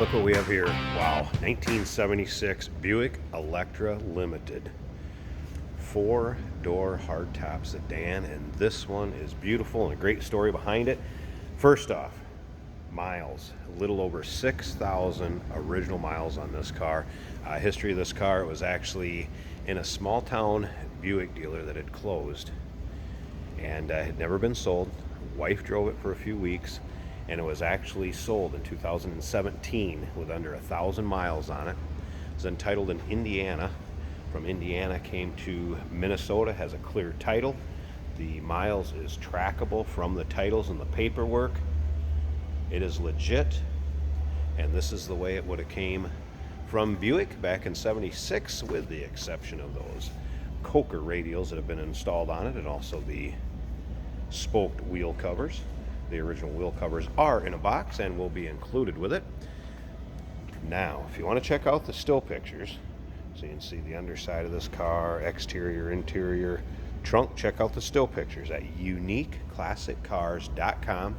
Look what we have here. Wow, 1976 Buick Electra Limited. 4-door hardtop sedan, and this one is beautiful and a great story behind it. First off, miles, a little over 6,000 original miles on this car. History of this car, it was actually in a small town Buick dealer that had closed and had never been sold. Wife drove it for a few weeks, and it was actually sold in 2017 with under 1,000 miles on it. It was entitled in Indiana. From Indiana came to Minnesota, has a clear title. The miles is trackable from the titles and the paperwork. It is legit, and this is the way it would have came from Buick back in '76, with the exception of those Coker radials that have been installed on it, and also the spoked wheel covers. The original wheel covers are in a box and will be included with it. Now, if you want to check out the still pictures, so you can see the underside of this car, exterior, interior, trunk, check out the still pictures at uniqueclassiccars.com.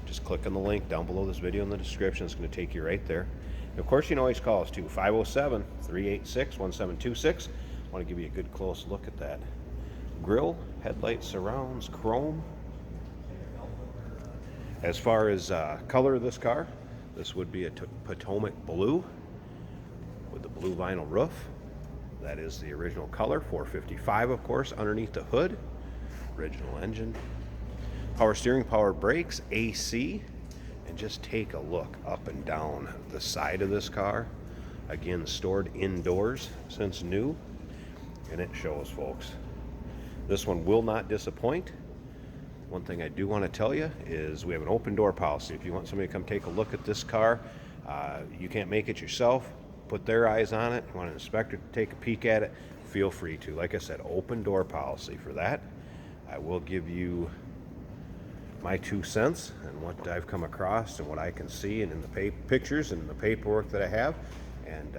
Just click on the link down below this video in the description. It's going to take you right there. And of course, you can always call us too, 507-386-1726. I want to give you a good close look at that grille, headlight surrounds, chrome. As far as color of this car, this would be a Potomac blue with the blue vinyl roof. That is the original color, 455 of course, underneath the hood. Original engine. Power steering, power brakes, AC. And just take a look up and down the side of this car. Again, stored indoors since new. And it shows, folks. This one will not disappoint. One thing I do want to tell you is we have an open door policy. If you want somebody to come take a look at this car, you can't make it yourself, put their eyes on it, you want an inspector to take a peek at it, feel free to. Like I said, open door policy for that. I will give you my 2 cents and what I've come across and what I can see, and in the pictures and in the paperwork that I have. And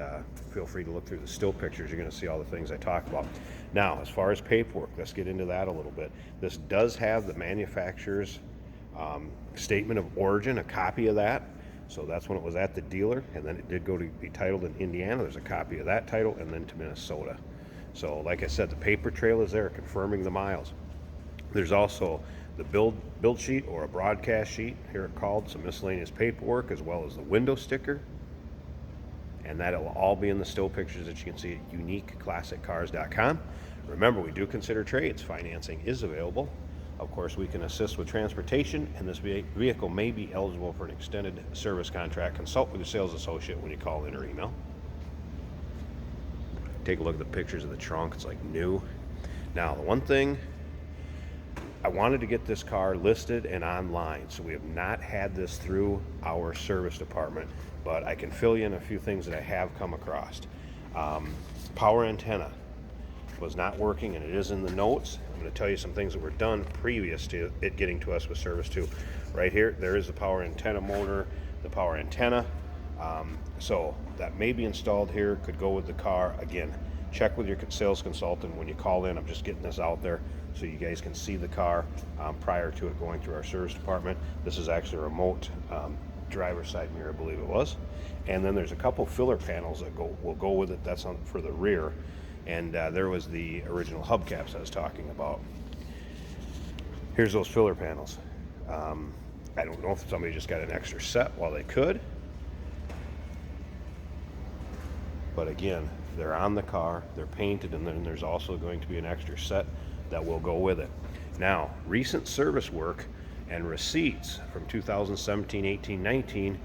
feel free to look through the still pictures. You're going to see all the things I talk about. Now, as far as paperwork, let's get into that a little bit. This does have the manufacturer's statement of origin, a copy of that. So that's when it was at the dealer, and then it did go to be titled in Indiana. There's a copy of that title, and then to Minnesota. So like I said, the paper trail is there confirming the miles. There's also the build sheet, or a broadcast sheet, here it's called, some miscellaneous paperwork, as well as the window sticker. And that'll all be in the still pictures that you can see at uniqueclassiccars.com. Remember, we do consider trades. Financing is available. Of course, we can assist with transportation, and this vehicle may be eligible for an extended service contract. Consult with your sales associate when you call in or email. Take a look at the pictures of the trunk. It's like new. Now, the one thing, I wanted to get this car listed and online, so we have not had this through our service department, but I can fill you in a few things that I have come across. Power antenna was not working, and it is in the notes. I'm going to tell you some things that were done previous to it getting to us with service too. Right here, there is the power antenna motor, the power antenna. So that may be installed here, could go with the car. Again, check with your sales consultant when you call in. I'm just getting this out there so you guys can see the car prior to it going through our service department. This is actually a remote driver's side mirror, I believe it was. And then there's a couple filler panels that will go with it. That's for the rear. And there was the original hubcaps I was talking about. Here's those filler panels. I don't know if somebody just got an extra set while they could. But again, they're on the car, they're painted, and then there's also going to be an extra set that will go with it. Now, recent service work and receipts from 2017, 18, 19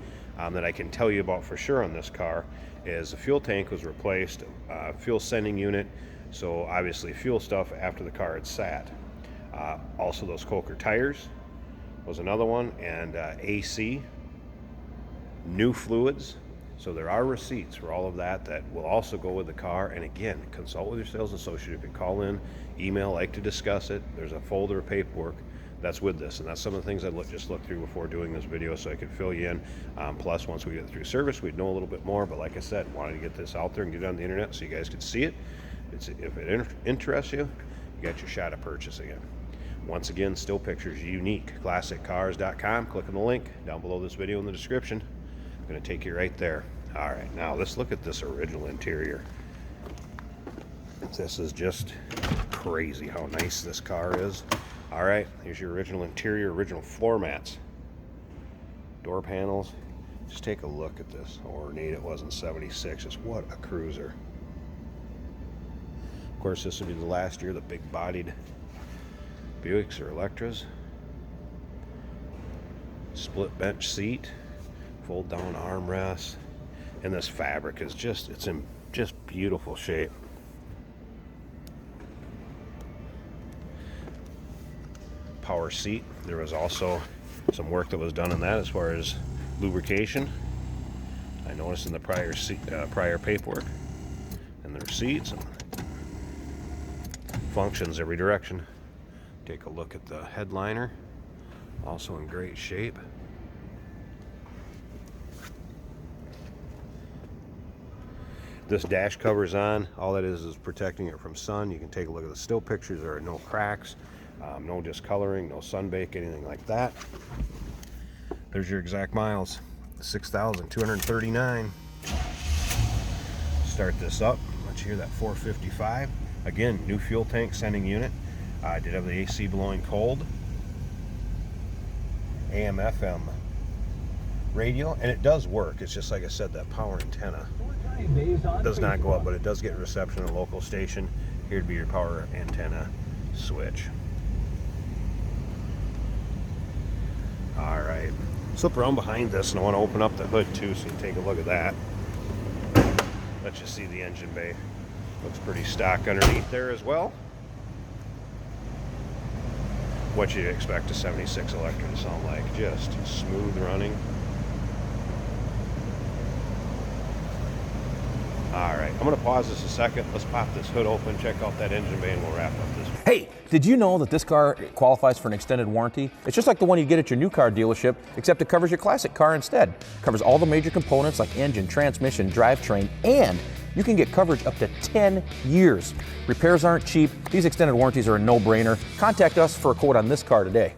that I can tell you about for sure on this car is the fuel tank was replaced, fuel sending unit, so obviously fuel stuff after the car had sat. Also those Coker tires was another one, and AC, new fluids. So there are receipts for all of that that will also go with the car. And again, consult with your sales associate. You can call in, email, like to discuss it. There's a folder of paperwork that's with this, and that's some of the things I just looked through before doing this video so I could fill you in. Plus, once we get through service, we'd know a little bit more. But like I said, wanted to get this out there and get it on the internet so you guys could see it. If it interests you, you got your shot at purchasing it. Once again, still pictures, uniqueclassiccars.com. Click on the link down below this video in the description. Going to take you right there. All right, now let's look at this original interior. This is just crazy how nice this car is. All right, here's your original interior, original floor mats, door panels. Just take a look at this. How ornate it was in '76. Just what a cruiser. Of course, this would be the last year the big bodied Buicks or Electras. Split bench seat, fold down armrest, and this fabric is just, it's in just beautiful shape. Power seat. There was also some work that was done on that as far as lubrication. I noticed in the prior paperwork and the receipts, and functions every direction. Take a look at the headliner, also in great shape. This dash cover's on. All that is protecting it from sun. You can take a look at the still pictures. There are no cracks, no discoloring, no sunbake, anything like that. There's your exact miles, 6,239. Start this up. Let's hear that 455. Again, new fuel tank sending unit. I did have the AC blowing cold. AM FM radio, and it does work. It's just like I said, that power antenna does not go up, but it does get reception at a local station. Here'd be your power antenna switch. All right, slip around behind this, and I want to open up the hood too, so you can take a look at that. Let you see the engine bay. Looks pretty stock underneath there as well. What you'd expect a '76 Electra to sound like. Just smooth running. All right, I'm gonna pause this a second. Let's pop this hood open, check out that engine bay, and we'll wrap up this. Hey, did you know that this car qualifies for an extended warranty? It's just like the one you get at your new car dealership, except it covers your classic car instead. It covers all the major components like engine, transmission, drivetrain, and you can get coverage up to 10 years. Repairs aren't cheap. These extended warranties are a no-brainer. Contact us for a quote on this car today.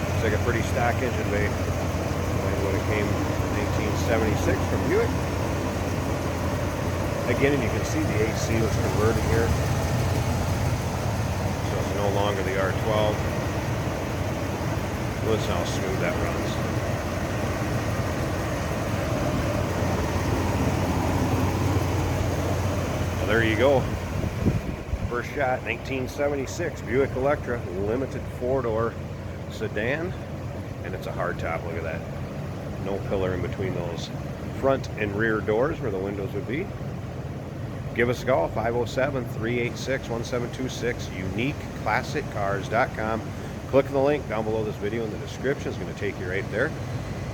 Looks like a pretty stock engine bay. When it came in 1976 from Buick. Again, and you can see the AC was converted here. So it's no longer the R12. Listen how smooth that runs. Well, there you go. First shot, 1976 Buick Electra, limited four-door sedan, and it's a hardtop. Look at that. No pillar in between those front and rear doors where the windows would be. Give us a call, 507-386-1726, uniqueclassiccars.com. Click the link down below this video in the description. It's going to take you right there.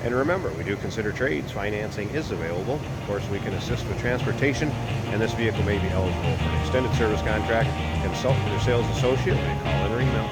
And remember, we do consider trades. Financing is available. Of course, we can assist with transportation, and this vehicle may be eligible for an extended service contract. Consult with your sales associate when you call in or email.